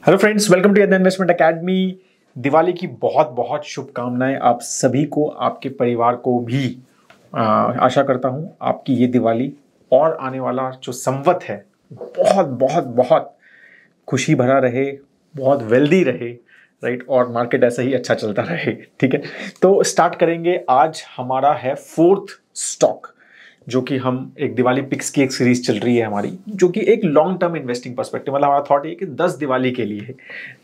Hello friends, welcome to investment academy. Diwali की बहुत बहुत शुभकामनाएं आप सभी को, आपके परिवार को भी। आशा करता हूं आपकी ये दिवाली और आने वाला जो संवत है बहुत बहुत बहुत खुशी भरा रहे, बहुत वेल्दी रहे, राइट। और मार्केट ऐसा ही अच्छा चलता रहे, ठीक है। तो स्टार्ट करेंगे। आज हमारा है फोर्थ स्टॉक, जो कि हम एक दिवाली पिक्स की एक सीरीज चल रही है हमारी, जो कि एक लॉन्ग टर्म इन्वेस्टिंग पर्सपेक्टिव, मतलब हमारा थॉट ये कि 10 दिवाली के लिए है,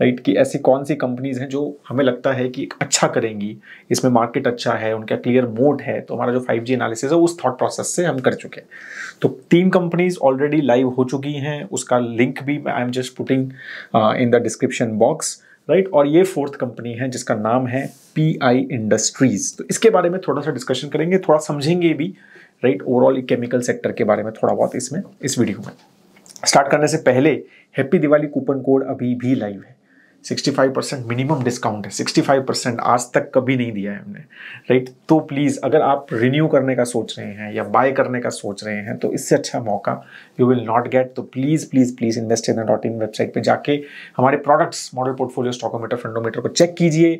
राइट। कि ऐसी कौन सी कंपनीज हैं जो हमें लगता है कि अच्छा करेंगी, इसमें मार्केट अच्छा है, उनका क्लियर मोड है। तो हमारा जो 5G एनालिसिस है उस थॉट प्रोसेस से हम कर चुके हैं। तो 3 कंपनीज ऑलरेडी लाइव हो चुकी हैं, उसका लिंक भी I am just putting in the description box, right. और ये फोर्थ कंपनी है जिसका नाम है PI इंडस्ट्रीज। तो इसके बारे में थोड़ा सा डिस्कशन करेंगे, थोड़ा समझेंगे भी, राइट। ओवरऑल केमिकल सेक्टर के बारे में थोड़ा बहुत इसमें इस वीडियो में। स्टार्ट करने से पहले हैप्पी दिवाली कूपन कोड अभी भी लाइव है। 65% मिनिमम डिस्काउंट है। 65% आज तक कभी नहीं दिया है हमने, राइट। तो प्लीज़ अगर आप रिन्यू करने का सोच रहे हैं या बाय करने का सोच रहे हैं तो इससे अच्छा मौका यू विल नॉट गेट। तो please please please investindia.in website पे जाके हमारे products, model portfolio, stockometer, fundometer को चेक कीजिए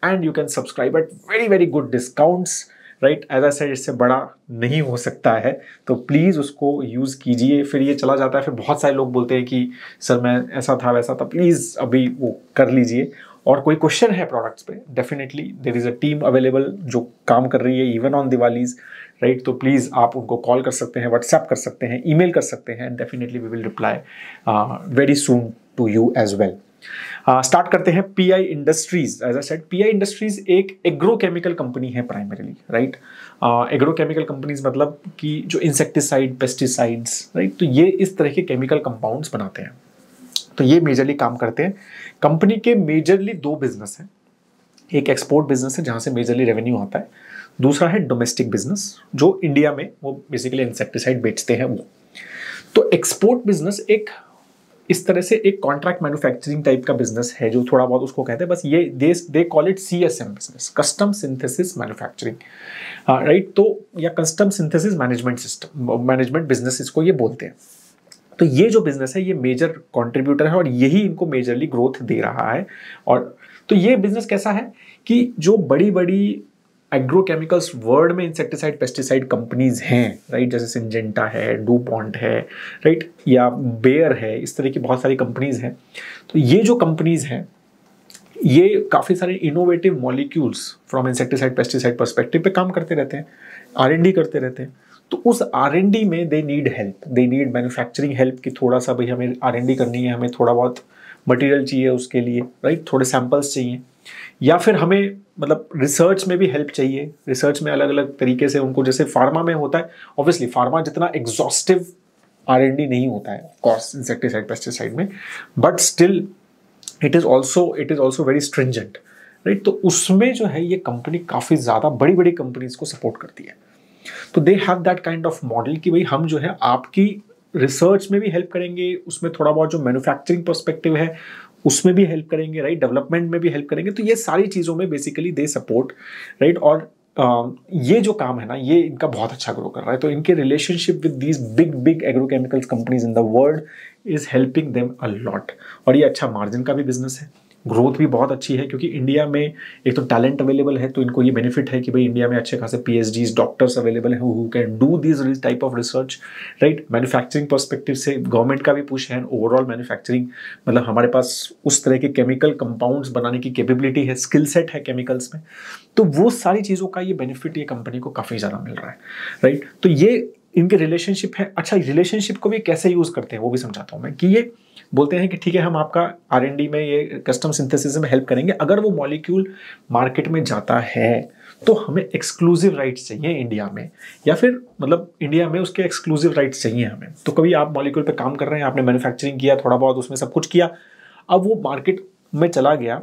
and you can subscribe at very very good discounts, right. As I said, इससे बड़ा नहीं हो सकता है, तो प्लीज़ उसको यूज़ कीजिए। फिर ये चला जाता है, फिर बहुत सारे लोग बोलते हैं कि सर मैं ऐसा था वैसा था। प्लीज़ अभी वो कर लीजिए। और कोई क्वेश्चन है प्रोडक्ट्स पे, definitely there is a team available जो काम कर रही है इवन ऑन दिवालीज, राइट। तो प्लीज़ आप उनको कॉल कर सकते हैं, व्हाट्सएप कर सकते हैं, ईमेल कर सकते हैं, definitely we will reply very soon to you as well. Start करते हैं। PI industries, as I said, PI industries एक एग्रोकेमिकल कंपनी है प्राइमरीली, राइट। एग्रोकेमिकल कंपनीज मतलब कि जो इंसेक्टिसाइड, पेस्टिसाइड्स, राइट। तो ये इस तरह के केमिकल कंपाउंड्स बनाते हैं, तो ये मेजरली काम करते हैं। कंपनी के मेजरली 2 बिजनेस हैं। एक एक्सपोर्ट बिजनेस है जहां से मेजरली रेवेन्यू आता है, दूसरा है डोमेस्टिक बिजनेस जो इंडिया में वो बेसिकली इंसेक्टिसाइड बेचते हैं वो। तो एक्सपोर्ट बिजनेस एक इस तरह से एक कॉन्ट्रैक्ट मैन्युफैक्चरिंग टाइप का बिजनेस है, जो थोड़ा बहुत उसको कहते हैं बस ये they call it CSM business, custom synthesis manufacturing, right. तो या custom synthesis management system, management business इसको ये बोलते हैं। तो ये जो बिजनेस है ये मेजर कंट्रीब्यूटर है और यही इनको मेजरली ग्रोथ दे रहा है। और तो ये बिजनेस कैसा है कि जो बड़ी बड़ी एग्रोकेमिकल्स वर्ल्ड में इंसेक्टिसाइड पेस्टिसाइड कंपनीज हैं, राइट, जैसे सिंजेंटा है, डूपॉन्ट है, राइट, या बेयर है, इस तरह की बहुत सारी कंपनीज हैं। तो ये जो कंपनीज हैं ये काफ़ी सारे innovative molecules from insecticide pesticide perspective पे काम करते रहते हैं, R&D करते रहते हैं। तो उस R&D में they need help, they need manufacturing help कि थोड़ा सा भाई हमें R&D करनी है, हमें थोड़ा बहुत मटेरियल चाहिए उसके लिए, राइट, थोड़े सैंपल्स चाहिए, या फिर हमें मतलब रिसर्च में भी हेल्प चाहिए। रिसर्च में अलग अलग तरीके से उनको, जैसे फार्मा में होता है, ऑब्वियसली फार्मा जितना एग्जॉस्टिव R&D नहीं होता है ऑफकोर्स इंसेक्टिसाइड पेस्टिसाइड में, but still it is also very stringent, right. तो उसमें जो है ये कंपनी काफ़ी ज़्यादा बड़ी बड़ी कंपनीज को सपोर्ट करती है। तो they have that kind of model कि भाई हम जो है आपकी रिसर्च में भी हेल्प करेंगे, उसमें थोड़ा बहुत जो मैन्युफैक्चरिंग पर्सपेक्टिव है उसमें भी हेल्प करेंगे, राइट, डेवलपमेंट में भी हेल्प करेंगे। तो ये सारी चीज़ों में बेसिकली दे सपोर्ट, राइट। और ये जो काम है ना ये इनका बहुत अच्छा ग्रो कर रहा है। तो इनके relationship with these big big agrochemicals companies in the world is helping them a lot. और ये अच्छा मार्जिन का भी बिजनेस है, ग्रोथ भी बहुत अच्छी है, क्योंकि इंडिया में एक तो टैलेंट अवेलेबल है, तो इनको ये बेनिफिट है कि भाई इंडिया में अच्छे खासे PhDs, डॉक्टर्स अवेलेबल हैं who can do this type of research, right. Manufacturing perspective से गवर्नमेंट का भी पुश है, ओवरऑल मैन्युफैक्चरिंग मतलब हमारे पास उस तरह के केमिकल कंपाउंड्स बनाने की कैपेबिलिटी है, स्किल सेट है केमिकल्स में। तो वो सारी चीज़ों का ये बेनिफिट ये कंपनी को काफ़ी ज़्यादा मिल रहा है, राइट। तो ये इनके रिलेशनशिप है। अच्छा, रिलेशनशिप को भी कैसे यूज़ करते हैं वो भी समझाता हूँ मैं, कि ये बोलते हैं कि ठीक है हम आपका R&D में ये कस्टम सिंथेसिस में हेल्प करेंगे, अगर वो मॉलिक्यूल मार्केट में जाता है तो हमें एक्सक्लूसिव राइट्स चाहिए इंडिया में, या फिर मतलब इंडिया में उसके एक्सक्लूसिव राइट्स चाहिए हमें। तो कभी आप मॉलिक्यूल पे काम कर रहे हैं, आपने मैन्युफैक्चरिंग किया थोड़ा बहुत, उसमें सब कुछ किया, अब वो मार्केट में चला गया,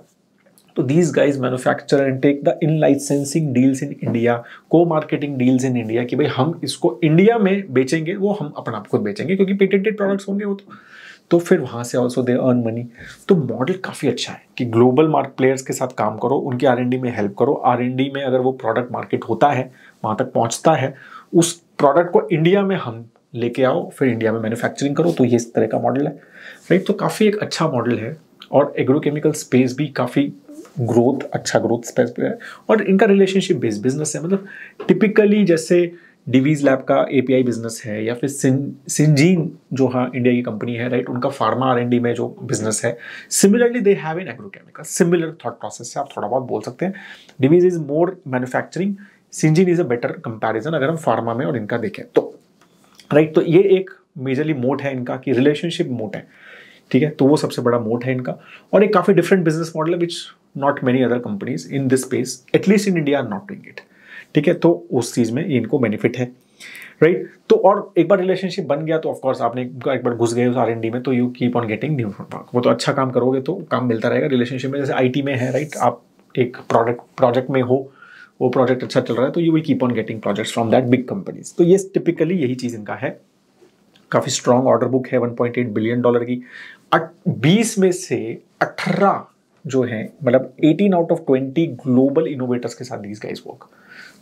तो these guys manufacture and take the in licensing deals in India, co-marketing deals in India, कि भाई हम इसको इंडिया में बेचेंगे, वो हम अपना खुद बेचेंगे क्योंकि पेटेंटेड प्रोडक्ट्स होंगे वो। तो फिर वहाँ से ऑल्सो दे अर्न मनी। तो मॉडल काफ़ी अच्छा है कि ग्लोबल मार्केट प्लेयर्स के साथ काम करो, उनके R&D में हेल्प करो, R&D में अगर वो प्रोडक्ट मार्केट होता है, वहाँ तक पहुँचता है, उस प्रोडक्ट को इंडिया में हम लेके आओ, फिर इंडिया में मैन्युफैक्चरिंग करो। तो ये इस तरह का मॉडल है, राइट। तो काफ़ी एक अच्छा मॉडल है और एग्रोकेमिकल स्पेस भी काफ़ी ग्रोथ, अच्छा ग्रोथ स्पेस पे है, और इनका रिलेशनशिप बेस्ड बिजनेस है। मतलब टिपिकली जैसे डिवीज लैब का एपीआई बिजनेस है, या फिर सिंजीन जो हाँ इंडिया की कंपनी है, राइट, उनका फार्मा आर&डी में जो बिजनेस है, similarly they have in agrochemical, similar thought process से आप थोड़ा बहुत बोल सकते हैं। Divi's is more manufacturing, Syngene is a better comparison अगर हम फार्मा में और इनका देखें तो, राइट। तो ये एक मेजरली मोट है इनका कि रिलेशनशिप मोट है, ठीक है, तो वो सबसे बड़ा मोट है इनका। और एक काफ़ी डिफरेंट बिजनेस मॉडल है which not many other companies in this space at least in India are not doing it, ठीक है, तो उस चीज़ में इनको बेनिफिट है, राइट। तो और एक बार रिलेशनशिप बन गया तो ऑफकोर्स आपने एक बार घुस गए उस आर&डी में, तो you keep on getting new work, वो तो अच्छा काम करोगे तो काम मिलता रहेगा रिलेशनशिप में। जैसे आईटी में है, राइट, आप एक प्रोजेक्ट में हो, वो प्रोजेक्ट अच्छा चल रहा है तो you will keep on getting projects from that big companies. तो ये टिपिकली यही चीज़ इनका है। काफ़ी स्ट्रॉन्ग ऑर्डर बुक है $1.8 बिलियन की। 20 में से 18 जो है, मतलब 18 आउट ऑफ 20 ग्लोबल इनोवेटर्स के साथ दीज गाइस वर्क।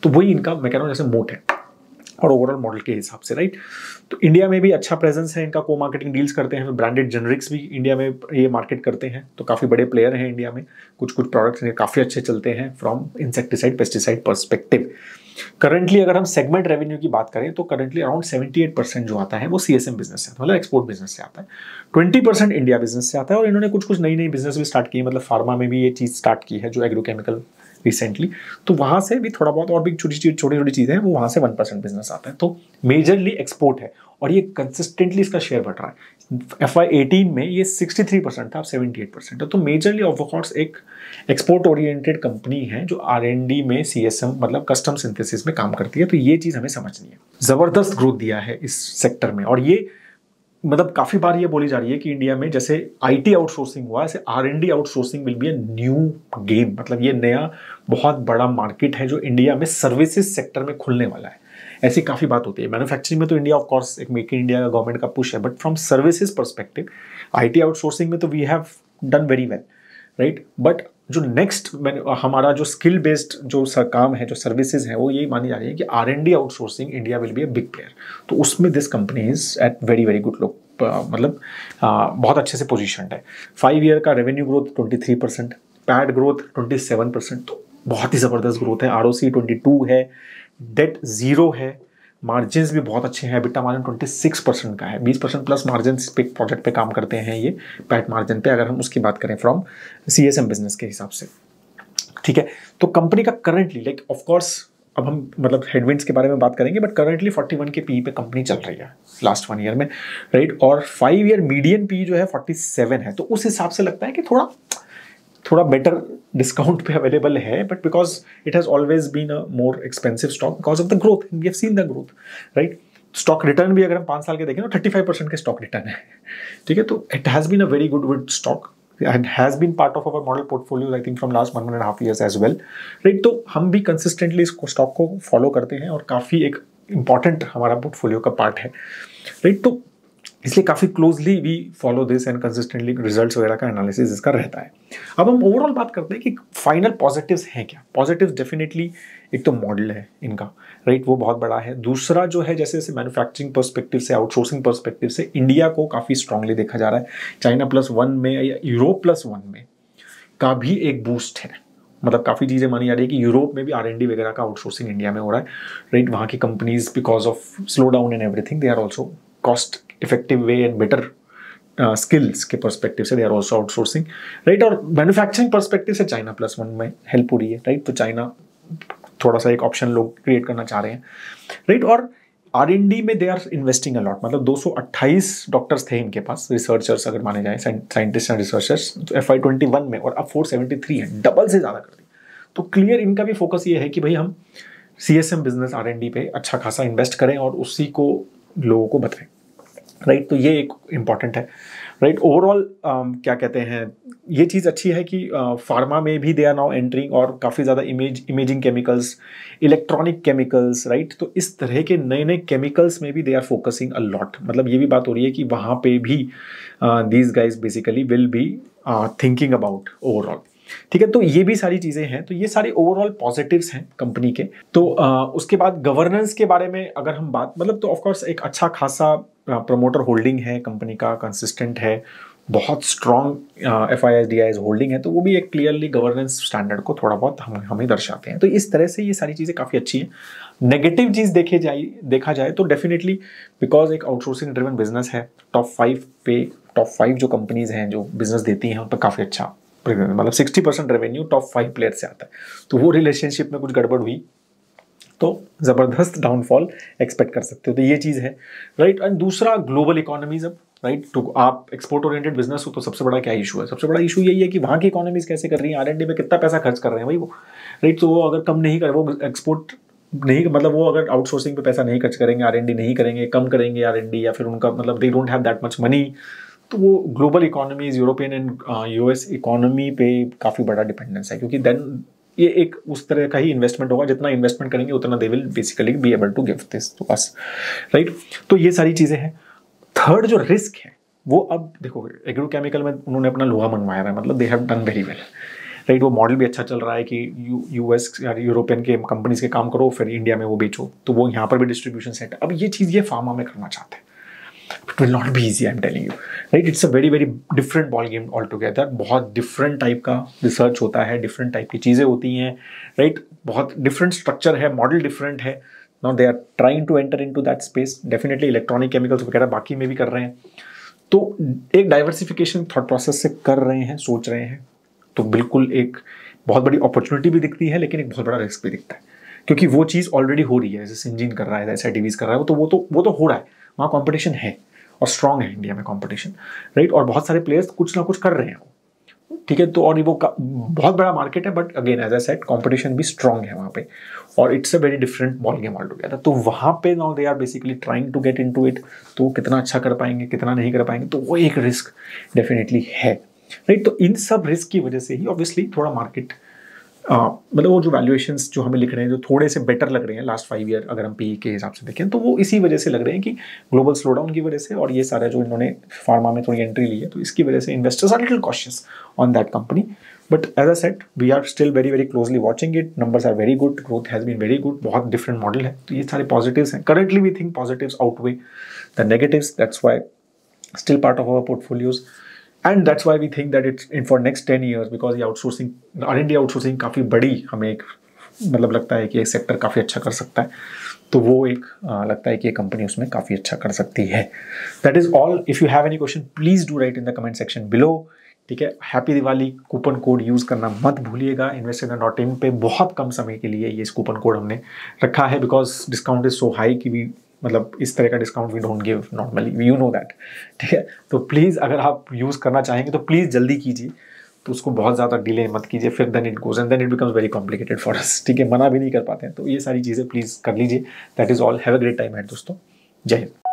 तो वही इनका मैं कह रहा हूँ जैसे मोट है और ओवरऑल मॉडल के हिसाब से, राइट। तो इंडिया में भी अच्छा प्रेजेंस है इनका, को मार्केटिंग डील्स करते हैं, ब्रांडेड जेनरिक्स भी इंडिया में ये मार्केट करते हैं, तो काफ़ी बड़े प्लेयर हैं इंडिया में। कुछ प्रोडक्ट्स काफ़ी अच्छे चलते हैं from insecticide pesticide perspective. Currently अगर हम सेगमेंट रेवेन्यू की बात करें तो करंटली अराउंड 78% जो आता है वो सीएसएम बिजनेस से, मतलब एक्सपोर्ट बिजनेस से आता है, 20% इंडिया बिजनेस से आता है। और इन्होंने कुछ नई नई बिजनेस भी स्टार्ट की है, मतलब फार्मा में भी ये चीज़ स्टार्ट की है जो एग्रोकेमिकल रिसेंटली, तो वहाँ से भी थोड़ा बहुत और भी छोटी छोटी चीज़ें हैं, वो वहाँ से 1% बिजनेस आता है। तो मेजरली एक्सपोर्ट है और ये कंसिस्टेंटली इसका शेयर बढ़ रहा है। FY18 में ये 63% था, अब 78% है। तो मेजरली ऑफकोर्स एक एक्सपोर्ट ओरिएंटेड कंपनी है जो R&D में CSM मतलब कस्टम सिंथेसिस में काम करती है। तो ये चीज़ हमें समझनी है। ज़बरदस्त ग्रोथ दिया है इस सेक्टर में, और ये मतलब काफ़ी बार ये बोली जा रही है कि इंडिया में जैसे आईटी आउटसोर्सिंग हुआ, ऐसे R&D outsourcing will be a new game. मतलब ये नया बहुत बड़ा मार्केट है जो इंडिया में सर्विसेज सेक्टर में खुलने वाला है। ऐसी काफ़ी बात होती है। मैन्युफैक्चरिंग में तो इंडिया ऑफ कोर्स एक मेक इन इंडिया का गवर्नमेंट का पुश है, but from services perspective IT outsourcing में तो we have done very well, right. But जो नेक्स्ट हमारा जो स्किल बेस्ड जो काम है, जो सर्विसेज है, वो यही मानी जा रही है कि R&D outsourcing India will be a big player. तो उसमें this company is at very very good look, मतलब बहुत अच्छे से पोजीशन्ड है। 5 ईयर का रेवेन्यू ग्रोथ 23%, पैड ग्रोथ 27%, तो बहुत ही ज़बरदस्त ग्रोथ है। ROC 22 है, डेट 0 है, मार्जिन्स भी बहुत अच्छे हैं। EBITDA मार्जिन 26% का है, 20% प्लस मार्जिन पे प्रोजेक्ट पे काम करते हैं ये पैट मार्जिन पे, अगर हम उसकी बात करें फ्रॉम CSM बिजनेस के हिसाब से, ठीक है। तो कंपनी का करंटली लाइक ऑफ कोर्स अब हम मतलब हेडविंड्स के बारे में बात करेंगे, बट करंटली 41 के पी पे कंपनी चल रही है लास्ट 1 ईयर में, राइट। और 5 ईयर मीडियन पी जो है 47 है। तो उस हिसाब से लगता है कि थोड़ा बेटर डिस्काउंट पे अवेलेबल है, but because it has always been a more expensive stock because of the growth, we have seen the growth, right. Stock return भी अगर हम 5 साल के देखें तो 35% के स्टॉक रिटर्न है, ठीक है। तो it has been a very good stock and has been part of our model portfolio I think from last 1.5 years as well, right। तो हम भी consistently इस स्टॉक को फॉलो करते हैं और काफ़ी एक इम्पॉर्टेंट हमारा पोर्टफोलियो का पार्ट है, राइट। तो इसलिए काफ़ी closely we follow this and consistently results वगैरह का एनालिसिस इसका रहता है। अब हम ओवरऑल बात करते हैं कि फाइनल पॉजिटिव्स हैं क्या। पॉजिटिव्स डेफिनेटली एक तो मॉडल है इनका, राइट, वो बहुत बड़ा है। दूसरा जो है जैसे मैन्युफैक्चरिंग पर्सपेक्टिव से, आउटसोर्सिंग पर्सपेक्टिव से इंडिया को काफ़ी स्ट्रांगली देखा जा रहा है। चाइना +1 में या यूरोप +1 में का भी एक बूस्ट है। मतलब काफ़ी चीज़ें मानी जा रही है कि यूरोप में भी R&D वगैरह का आउटसोर्सिंग इंडिया में हो रहा है, राइट। वहाँ की companies because of slow down in everything they are also cost effective way and better skills के पर्सपेक्टिव से they are also outsourcing, right. और मैन्युफैक्चरिंग पर्सपेक्टिव से चाइना +1 में हेल्प हो रही है, राइट। तो चाइना थोड़ा सा एक ऑप्शन लोग क्रिएट करना चाह रहे हैं, राइट। और R&D में दे आर इन्वेस्टिंग अलॉट, मतलब 228 डॉक्टर्स थे इनके पास, रिसर्चर्स अगर माने जाए, साइंटिस्ट एंड रिसर्चर्स, तो FY21 में, और अब 473 है, डबल से ज़्यादा कर दी। तो क्लियर इनका भी फोकस ये है कि भाई हम CSM बिजनेस R&D पे अच्छा खासा इन्वेस्ट करें और उसी को लोगों को बताएं, राइट। तो ये एक इम्पॉर्टेंट है, राइट। ओवरऑल क्या कहते हैं, ये चीज़ अच्छी है कि फार्मा में भी दे आर नाउ एंटरिंग, और काफ़ी ज़्यादा imaging chemicals, electronic chemicals, right. तो इस तरह के नए नए केमिकल्स में भी they are focusing a lot. मतलब ये भी बात हो रही है कि वहाँ पे भी these guys basically will be thinking about overall, ठीक है। तो ये भी सारी चीज़ें हैं। तो ये सारे ओवरऑल पॉजिटिव्स हैं कंपनी के। तो उसके बाद गवर्नेंस के बारे में अगर हम बात, मतलब तो ऑफकोर्स एक अच्छा खासा प्रमोटर होल्डिंग है कंपनी का, कंसिस्टेंट है, बहुत स्ट्रॉन्ग FIS-DIS होल्डिंग है, तो वो भी एक क्लियरली गवर्नेंस स्टैंडर्ड को थोड़ा बहुत हमें दर्शाते हैं। तो इस तरह से ये सारी चीज़ें काफ़ी अच्छी हैं। नेगेटिव चीज़ देखा जाए तो डेफिनेटली बिकॉज एक आउटसोर्सिंग ड्रिवन बिजनेस है, टॉप 5 जो कंपनीज हैं जो बिजनेस देती हैं उन पर काफ़ी अच्छा, मतलब 60% रेवेन्यू टॉप 5 प्लेयर से आता है। तो वो रिलेशनशिप में कुछ गड़बड़ हुई तो ज़बरदस्त डाउनफॉल एक्सपेक्ट कर सकते हो। तो ये चीज़ है, राइट। एंड दूसरा, ग्लोबल इकोनॉमीज। अब राइट, तो आप एक्सपोर्ट ओरिएंटेड बिजनेस हो तो सबसे बड़ा क्या इशू है? सबसे बड़ा इशू यही है कि वहाँ की इकोनॉमीज कैसे कर रही है, R&D में कितना पैसा खर्च कर रहे हैं भाई वो, राइट। तो वो अगर कम नहीं करे, वो एक्सपोर्ट नहीं, मतलब वो अगर आउटसोर्सिंग पे पैसा नहीं खर्च करेंगे, R&D नहीं करेंगे, कम करेंगे R&D, या फिर उनका मतलब they don't have that much money, तो वो global economies, European and US economy पे काफ़ी बड़ा डिपेंडेंस है, क्योंकि देन ये एक उस तरह का ही इन्वेस्टमेंट होगा, जितना इन्वेस्टमेंट करेंगे उतना they will basically be able to give this to us, right. तो ये सारी चीज़ें हैं। थर्ड जो रिस्क है वो, अब देखो एग्रोकेमिकल में उन्होंने अपना लोहा मंगवाया है, मतलब they have done very well, right. वो मॉडल भी अच्छा चल रहा है कि US या यूरोपियन के कंपनीज के काम करो, फिर इंडिया में वो बेचो, तो वो यहाँ पर भी डिस्ट्रीब्यूशन सेंटर। अब ये चीज़ ये फार्मा में करना चाहते हैं, it will not be easy, I'm telling you, right? It's a very very different ball game altogether। बहुत different टाइप का रिसर्च होता है, different टाइप की चीज़ें होती हैं, right? बहुत different structure है, मॉडल different है। Now they are trying to enter into that space, definitely electronic chemicals वगैरह बाकी में भी कर रहे हैं, तो एक डाइवर्सिफिकेशन थॉट प्रोसेस से कर रहे हैं, सोच रहे हैं, तो बिल्कुल एक बहुत बड़ी अपॉर्चुनिटी भी दिखती है, लेकिन एक बहुत बड़ा रिस्क भी दिखता है, क्योंकि वो चीज़ ऑलरेडी हो रही है, जैसे सिंजीन कर रहा है, जैसे SITVs कर रहा है, वो तो हो रहा है, वहाँ कॉम्पिटिशन है और स्ट्रांग है इंडिया में कॉम्पिटिशन, राइट। और बहुत सारे प्लेयर्स कुछ ना कुछ कर रहे हैं, ठीक है। तो और वो बहुत बड़ा मार्केट है, but again as I said competition भी स्ट्रांग है वहाँ पे, और it's a very different ball game all together. तो वहाँ पे now they are basically trying to get into it, तो वो कितना अच्छा कर पाएंगे, कितना नहीं कर पाएंगे, तो वो एक रिस्क डेफिनेटली है, राइट। तो इन सब रिस्क की वजह से ही ऑब्वियसली थोड़ा मार्केट, मतलब वो जो वैल्यूएशंस जो हमें लिख रहे हैं, जो थोड़े से बेटर लग रहे हैं लास्ट 5 ईयर अगर हम PE के हिसाब से देखें, तो वो इसी वजह से लग रहे हैं कि ग्लोबल स्लोडाउन की वजह से, और ये सारा जो इन्होंने फार्मा में थोड़ी एंट्री ली है, तो इसकी वजह से investors are little cautious on that company. But as I said, we are still very very closely watching it, numbers are very good, growth has been very good, बहुत डिफरेंट मॉडल है, तो ये सारे पॉजिटिव्स हैं। Currently we think positives outweigh the negatives, that's why still part of our portfolios, and that's why we think that it's in for next 10 years, because ये outsourcing, R&D outsourcing काफ़ी बड़ी हमें एक मतलब लगता है कि ये सेक्टर काफ़ी अच्छा कर सकता है, तो वो एक लगता है कि ये कंपनी उसमें काफ़ी अच्छा कर सकती है। That is all. If you have any question please do right in the comment section below, ठीक है। Happy Diwali, coupon code use करना मत भूलिएगा। investindia.in पे बहुत कम समय के लिए ये इस कूपन कोड हमने रखा है, because discount is so high कि भी मतलब इस तरह का discount we don't give normally, you know that, ठीक है। तो प्लीज़ अगर आप यूज़ करना चाहेंगे तो प्लीज़ जल्दी कीजिए, तो उसको बहुत ज़्यादा डिले मत कीजिए, फिर then it goes and then it becomes very complicated for us, ठीक है। मना भी नहीं कर पाते हैं, तो ये सारी चीज़ें प्लीज़ कर लीजिए। That is all. Have a great time है दोस्तों। जय हिंद।